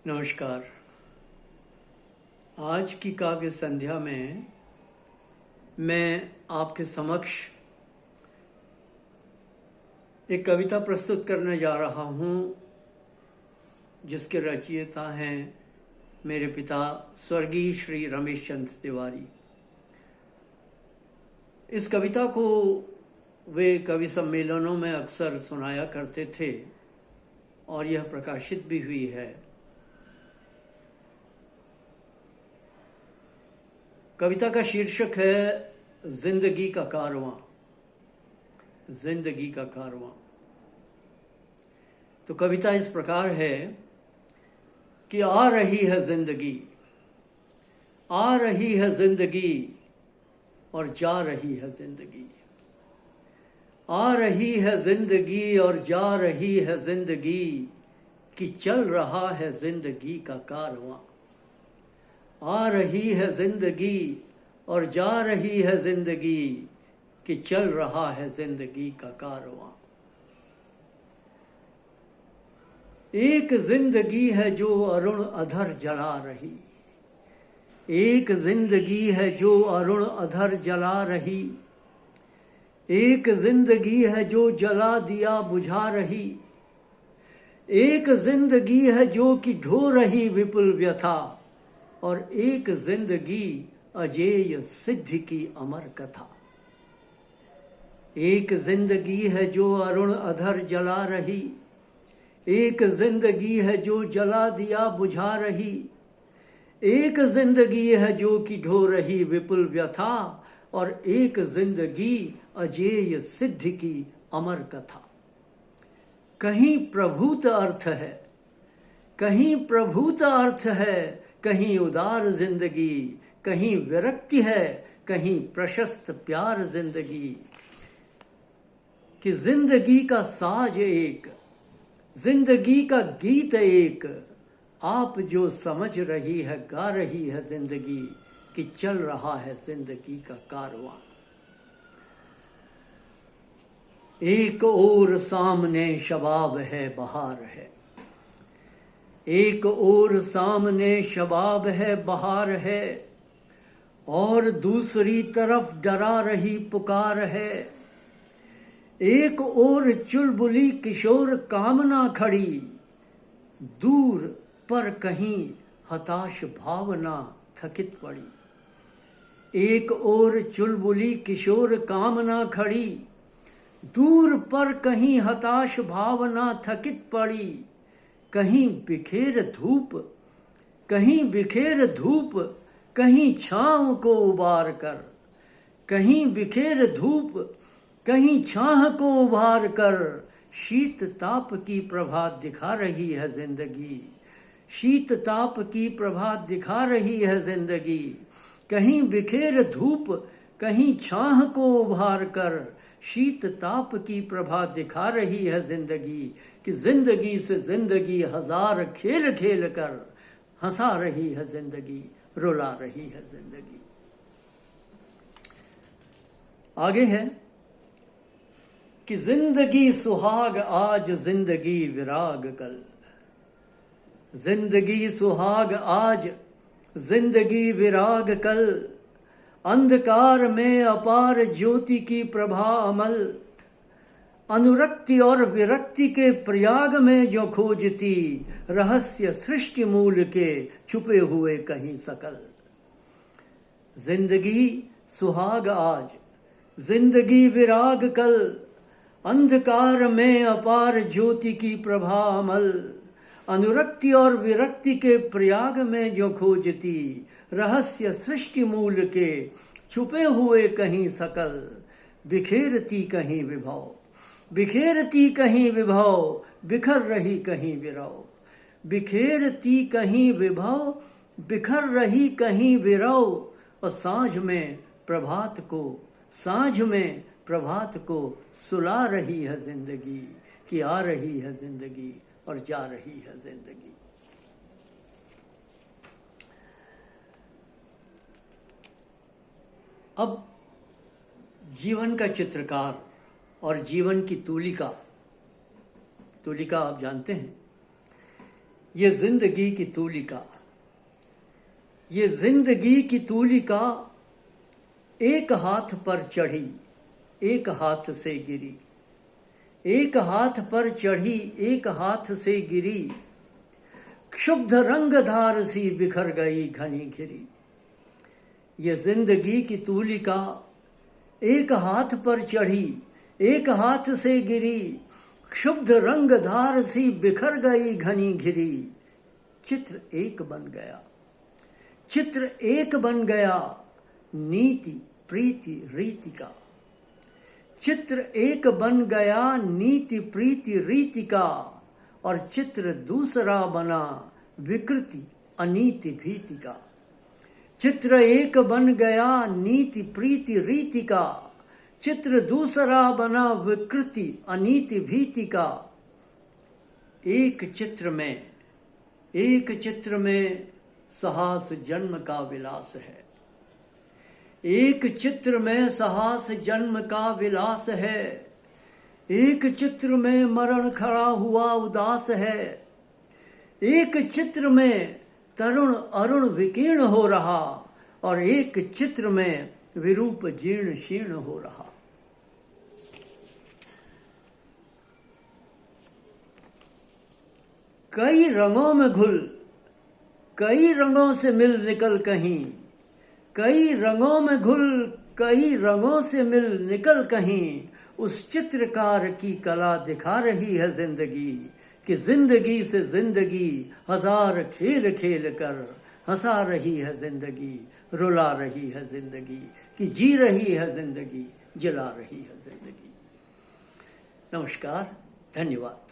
नमस्कार। आज की काव्य संध्या में मैं आपके समक्ष एक कविता प्रस्तुत करने जा रहा हूँ जिसके रचयिता हैं मेरे पिता स्वर्गीय श्री रमेश चंद्र तिवारी। इस कविता को वे कवि सम्मेलनों में अक्सर सुनाया करते थे और यह प्रकाशित भी हुई है। कविता का शीर्षक है जिंदगी का कारवां। जिंदगी का कारवां। तो कविता इस प्रकार है कि आ रही है जिंदगी, आ रही है जिंदगी और जा रही है जिंदगी। आ रही है जिंदगी और जा रही है जिंदगी कि चल रहा है जिंदगी का कारवां। आ रही है जिंदगी और जा रही है जिंदगी कि चल रहा है जिंदगी का कारवां। एक जिंदगी है जो अरुण अधर जला रही, एक जिंदगी है जो अरुण अधर जला रही, एक जिंदगी है जो जला दिया बुझा रही, एक जिंदगी है जो कि ढो रही विपुल व्यथा, और एक जिंदगी अजेय सिद्धि की अमर कथा। एक जिंदगी है जो अरुण अधर जला रही, एक जिंदगी है जो जला दिया बुझा रही, एक जिंदगी है जो कि ढो रही विपुल व्यथा, और एक जिंदगी अजेय सिद्धि की अमर कथा। कहीं प्रभूत अर्थ है, कहीं प्रभूत अर्थ है, कहीं उदार जिंदगी, कहीं विरक्ति है, कहीं प्रशस्त प्यार जिंदगी। कि जिंदगी का साज एक, जिंदगी का गीत एक, आप जो समझ रही है गा रही है जिंदगी कि चल रहा है जिंदगी का कारवां। एक ओर सामने शबाब है बहार है, एक ओर सामने शबाब है बहार है, और दूसरी तरफ डरा रही पुकार है। एक ओर चुलबुली किशोर कामना खड़ी, दूर पर कहीं हताश भावना थकित पड़ी। एक ओर चुलबुली किशोर कामना खड़ी, दूर पर कहीं हताश भावना थकित पड़ी। कहीं बिखेर धूप, कहीं बिखेर धूप, कहीं छांव को उबार कर, कहीं बिखेर धूप, कहीं छांव को उबार कर, शीत ताप की प्रभात दिखा रही है जिंदगी, शीत ताप की प्रभात दिखा रही है जिंदगी। कहीं बिखेर धूप, कहीं छांव को उबार कर, शीत ताप की प्रभा दिखा रही है जिंदगी। कि जिंदगी से जिंदगी हजार खेल खेल कर हंसा रही है जिंदगी, रुला रही है जिंदगी। आगे है कि जिंदगी सुहाग आज, जिंदगी विराग कल। जिंदगी सुहाग आज, जिंदगी विराग कल, अंधकार में अपार ज्योति की प्रभा अमल। अनुरक्ति और विरक्ति के प्रयाग में जो खोजती, रहस्य सृष्टि मूल के छुपे हुए कहीं सकल। जिंदगी सुहाग आज, जिंदगी विराग कल, अंधकार में अपार ज्योति की प्रभा अमल। अनुरक्ति और विरक्ति के प्रयाग में जो खोजती, रहस्य सृष्टि मूल के छुपे हुए कहीं सकल। बिखेरती कहीं विभव, बिखेरती कहीं विभव, बिखर रही कहीं विरव। बिखेरती कहीं विभव, बिखर रही कहीं विरव, और सांझ में प्रभात को, सांझ में प्रभात को सुला रही है जिंदगी। कि आ रही है जिंदगी और जा रही है जिंदगी। अब जीवन का चित्रकार और जीवन की तूलिका, तूलिका आप जानते हैं, ये जिंदगी की तूलिका, ये जिंदगी की तूलिका एक हाथ पर चढ़ी, एक हाथ से गिरी, एक हाथ पर चढ़ी, एक हाथ से गिरी, क्षुब्ध रंगधार सी बिखर गई घनी घिरी। ये जिंदगी की तूलिका एक हाथ पर चढ़ी, एक हाथ से गिरी, क्षुब्ध रंगधार सी बिखर गई घनी घिरी। चित्र एक बन गया, चित्र एक बन गया, नीति प्रीति रीति का। चित्र एक बन गया, नीति प्रीति रीति का, और चित्र दूसरा बना विकृति अनीति भीति का। चित्र एक बन गया, नीति प्रीति रीति का, चित्र दूसरा बना विकृति अनीति भीति का। एक चित्र में साहस जन्म का विलास है, एक चित्र में साहस जन्म का विलास है, एक चित्र में मरण खड़ा हुआ उदास है, एक चित्र में तरुण अरुण विकीर्ण हो रहा, और एक चित्र में विरूप जीर्ण शीर्ण हो रहा। कई रंगों में घुल, कई रंगों से मिल निकल कहीं, कई रंगों में घुल, कई रंगों से मिल निकल कहीं। उस चित्रकार की कला दिखा रही है जिंदगी, कि जिंदगी से जिंदगी हजार खेल खेल कर हंसा रही है जिंदगी, रुला रही है जिंदगी, कि जी रही है जिंदगी, जला रही है जिंदगी। नमस्कार, धन्यवाद।